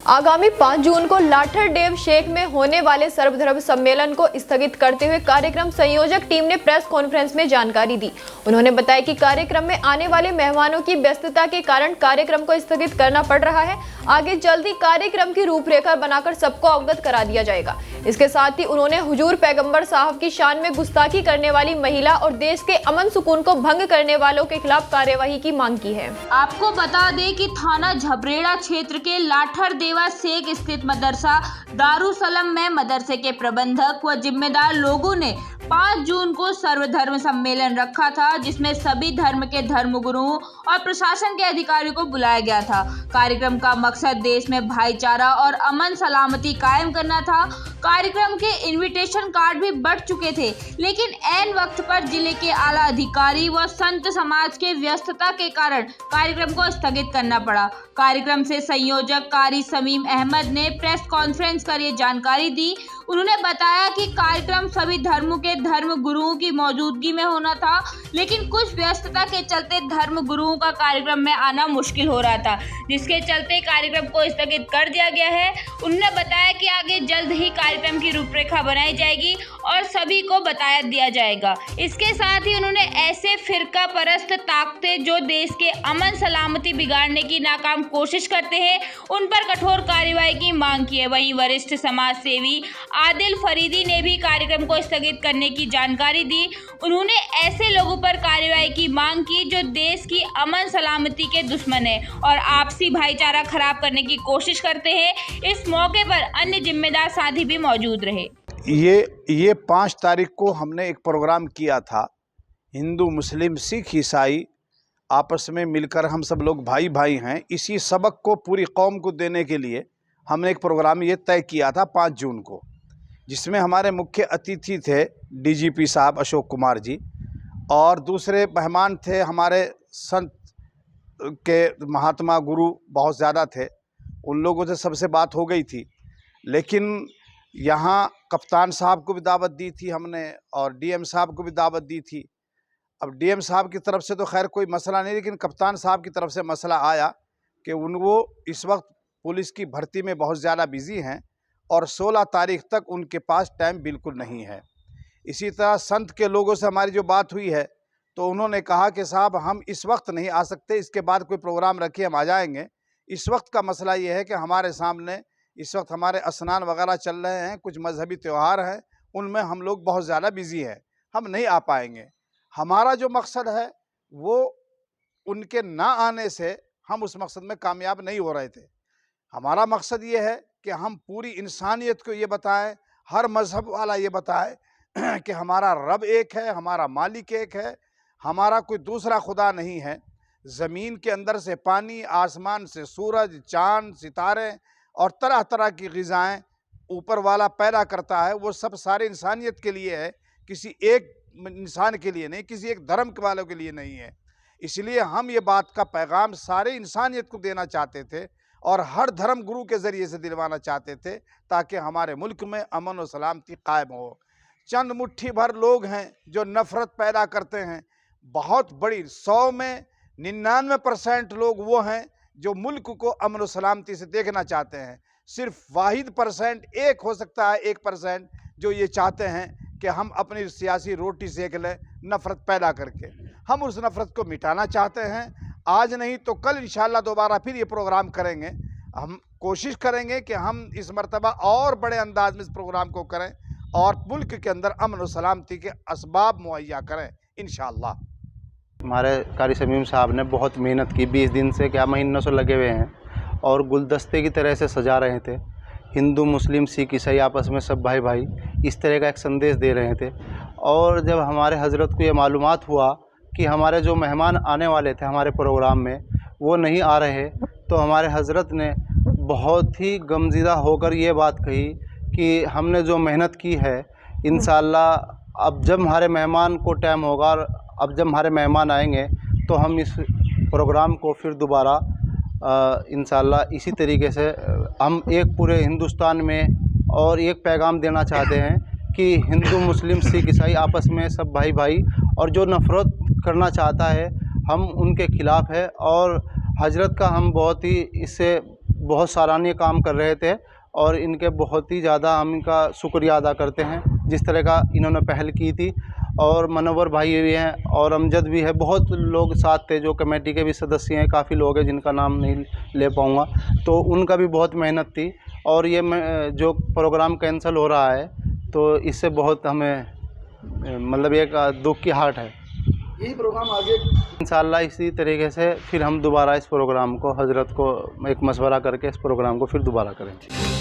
आगामी 5 जून को लाठरदेव शेख में होने वाले सर्वधर्म सम्मेलन को स्थगित करते हुए कार्यक्रम संयोजक टीम ने प्रेस कॉन्फ्रेंस में जानकारी दी। उन्होंने बताया कि कार्यक्रम में आने वाले मेहमानों की व्यस्तता के कारण कार्यक्रम को स्थगित करना पड़ रहा है। आगे जल्दी कार्यक्रम की रूपरेखा बनाकर सबको अवगत करा दिया जाएगा। इसके साथ ही उन्होंने हुजूर पैगंबर साहब की शान में गुस्ताखी करने वाली महिला और देश के अमन सुकून को भंग करने वालों के खिलाफ कार्यवाही की मांग की है। आपको बता दें कि थाना झबरेड़ा क्षेत्र के लाठरदेवा शेख स्थित मदरसा दारुसलम में मदरसे के प्रबंधक व जिम्मेदार लोगों ने 5 जून को सर्वधर्म सम्मेलन रखा था, जिसमें सभी धर्म के धर्मगुरुओं और प्रशासन के अधिकारियों को बुलाया गया था। कार्यक्रम का मकसद देश में भाईचारा और अमन सलामती कायम करना था। कार्यक्रम के इनविटेशन कार्ड भी बढ़ चुके थे, लेकिन ऐन वक्त पर जिले के आला अधिकारी व संत समाज के व्यस्तता के कारण कार्यक्रम को स्थगित करना पड़ा। कार्यक्रम से संयोजक कारी समीम अहमद ने प्रेस कॉन्फ्रेंस कर ये जानकारी दी। उन्होंने बताया कि कार्यक्रम सभी धर्मों के धर्म गुरुओं की मौजूदगी में होना था, लेकिन कुछ व्यस्तता के चलते धर्म गुरुओं का कार्यक्रम में आना मुश्किल हो रहा था, जिसके चलते कार्यक्रम को स्थगित कर दिया गया है। उन्होंने बताया कि आगे जल्द ही कार्यक्रम की रूपरेखा बनाई जाएगी और सभी को बताया दिया जाएगा। इसके साथ ही उन्होंने ऐसे फिरका परस्त ताकतें जो देश के अमन सलामती बिगाड़ने की नाकाम कोशिश करते हैं, उन पर कठोर कार्रवाई की मांग की है। वहीं वरिष्ठ समाज सेवी आदिल फरीदी ने भी कार्यक्रम को स्थगित करने की जानकारी दी। उन्होंने ऐसे लोगों पर कार्रवाई की मांग की जो देश की अमन सलामती के दुश्मन है और आपसी भाईचारा खराब करने की कोशिश करते हैं। इस मौके पर अन्य जिम्मेदार साथी भी मौजूद रहे। ये 5 तारीख को हमने एक प्रोग्राम किया था। हिंदू मुस्लिम सिख ईसाई आपस में मिलकर हम सब लोग भाई भाई हैं। इसी सबक को पूरी कौम को देने के लिए हमने एक प्रोग्राम ये तय किया था 5 जून को, जिसमें हमारे मुख्य अतिथि थे डीजीपी साहब अशोक कुमार जी, और दूसरे मेहमान थे हमारे संत के महात्मा गुरु बहुत ज़्यादा थे। उन लोगों से सबसे बात हो गई थी, लेकिन यहाँ कप्तान साहब को भी दावत दी थी हमने और डीएम साहब को भी दावत दी थी। अब डीएम साहब की तरफ से तो खैर कोई मसला नहीं, लेकिन कप्तान साहब की तरफ से मसला आया कि वो इस वक्त पुलिस की भर्ती में बहुत ज़्यादा बिजी हैं और 16 तारीख तक उनके पास टाइम बिल्कुल नहीं है। इसी तरह संत के लोगों से हमारी जो बात हुई है, तो उन्होंने कहा कि साहब हम इस वक्त नहीं आ सकते, इसके बाद कोई प्रोग्राम रखिए हम आ जाएंगे। इस वक्त का मसला ये है कि हमारे सामने इस वक्त हमारे स्नान वगैरह चल रहे हैं, कुछ मजहबी त्यौहार हैं, उनमें हम लोग बहुत ज़्यादा बिजी हैं, हम नहीं आ पाएंगे। हमारा जो मकसद है वो उनके ना आने से हम उस मकसद में कामयाब नहीं हो रहे थे। हमारा मकसद ये है कि हम पूरी इंसानियत को ये बताएं, हर मज़हब वाला ये बताए कि हमारा रब एक है, हमारा मालिक एक है, हमारा कोई दूसरा खुदा नहीं है। ज़मीन के अंदर से पानी, आसमान से सूरज, चाँद, सितारे और तरह तरह की ग़िज़ाएँ ऊपर वाला पैदा करता है। वो सब सारे इंसानियत के लिए है, किसी एक इंसान के लिए नहीं, किसी एक धर्म के वालों के लिए नहीं है। इसलिए हम ये बात का पैगाम सारे इंसानियत को देना चाहते थे और हर धर्म गुरु के ज़रिए से दिलवाना चाहते थे, ताकि हमारे मुल्क में अमन और सलामती कायम हो। चंद मुट्ठी भर लोग हैं जो नफ़रत पैदा करते हैं। बहुत बड़ी 100 में 99% लोग वो हैं जो मुल्क को अमन और सलामती से देखना चाहते हैं। सिर्फ वाहिद % एक हो सकता है 1% जो ये चाहते हैं कि हम अपनी सियासी रोटी सेक लें नफ़रत पैदा करके। हम उस नफ़रत को मिटाना चाहते हैं। आज नहीं तो कल इंशाअल्लाह दोबारा फिर ये प्रोग्राम करेंगे। हम कोशिश करेंगे कि हम इस मर्तबा और बड़े अंदाज में इस प्रोग्राम को करें और मुल्क के अंदर अमन और सलामती के असबाब मुहैया करें इंशाअल्लाह। हमारे कारी समीम साहब ने बहुत मेहनत की, 20 दिन से क्या महीनों से लगे हुए हैं और गुलदस्ते की तरह से सजा रहे थे। हिंदू मुस्लिम सिख ईसाई आपस में सब भाई भाई, इस तरह का एक संदेश दे रहे थे। और जब हमारे हजरत को ये मालूमात हुआ कि हमारे जो मेहमान आने वाले थे हमारे प्रोग्राम में वो नहीं आ रहे, तो हमारे हजरत ने बहुत ही गमज़िदा होकर ये बात कही कि हमने जो मेहनत की है इंशाअल्लाह अब जब हमारे मेहमान को टाइम होगा और अब जब हमारे मेहमान आएंगे तो हम इस प्रोग्राम को फिर दोबारा इंशाअल्लाह इसी तरीके से हम एक पूरे हिंदुस्तान में और एक पैगाम देना चाहते हैं कि हिंदू मुस्लिम सिख ईसाई आपस में सब भाई भाई, और जो नफ़रत करना चाहता है हम उनके ख़िलाफ़ है। और हजरत का हम बहुत ही इससे बहुत सराहनीय काम कर रहे थे और इनके बहुत ही ज़्यादा हम इनका शुक्रिया अदा करते हैं जिस तरह का इन्होंने पहल की थी। और मनोवर भाई भी हैं और अमजद भी है, बहुत लोग साथ थे जो कमेटी के भी सदस्य हैं, काफ़ी लोग हैं जिनका नाम नहीं ले पाऊँगा, तो उनका भी बहुत मेहनत थी। और ये जो प्रोग्राम कैंसिल हो रहा है तो इससे बहुत हमें मतलब एक दुख की हार्ट है। यही प्रोग्राम आगे इंशाल्लाह इसी तरीके से फिर हम दोबारा इस प्रोग्राम को हजरत को एक मशवरा करके इस प्रोग्राम को फिर दोबारा करेंगे।